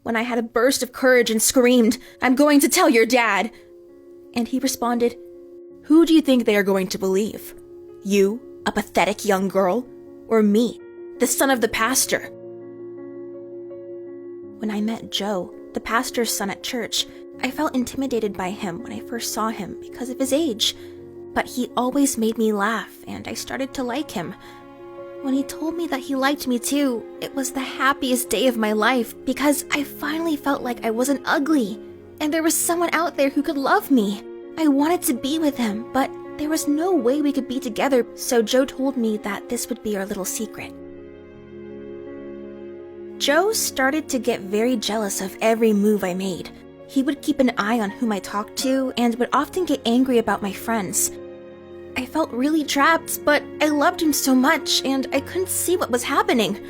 when I had a burst of courage and screamed, "I'm going to tell your dad!" And he responded, "Who do you think they are going to believe? You, a pathetic young girl, or me, the son of the pastor?" When I met Joe, the pastor's son at church, I felt intimidated by him when I first saw him because of his age. But he always made me laugh, and I started to like him. When he told me that he liked me too, it was the happiest day of my life because I finally felt like I wasn't ugly, and there was someone out there who could love me. I wanted to be with him, but there was no way we could be together, so Joe told me that this would be our little secret. Joe started to get very jealous of every move I made. He would keep an eye on whom I talked to and would often get angry about my friends. I felt really trapped, but I loved him so much and I couldn't see what was happening.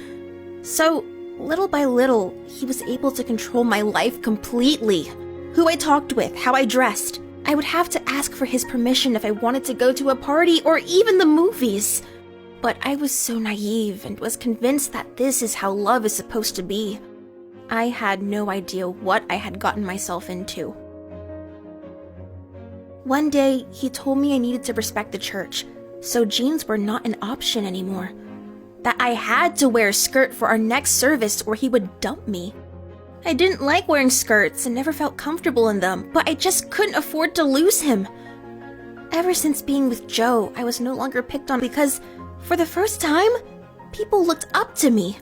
So, little by little, he was able to control my life completely. Who I talked with, how I dressed. I would have to ask for his permission if I wanted to go to a party or even the movies. But I was so naive and was convinced that this is how love is supposed to be. I had no idea what I had gotten myself into. One day, he told me I needed to respect the church, so jeans were not an option anymore. That I had to wear a skirt for our next service or he would dump me. I didn't like wearing skirts and never felt comfortable in them, but I just couldn't afford to lose him. Ever since being with Joe, I was no longer picked on because, for the first time, people looked up to me.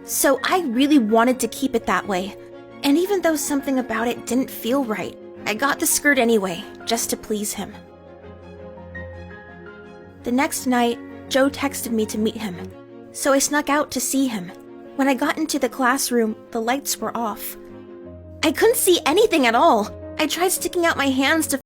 So I really wanted to keep it that way, and even though something about it didn't feel right, I got the skirt anyway, just to please him. The next night, Joe texted me to meet him, so I snuck out to see him. When I got into the classroom, the lights were off. I couldn't see anything at all. I tried sticking out my hands to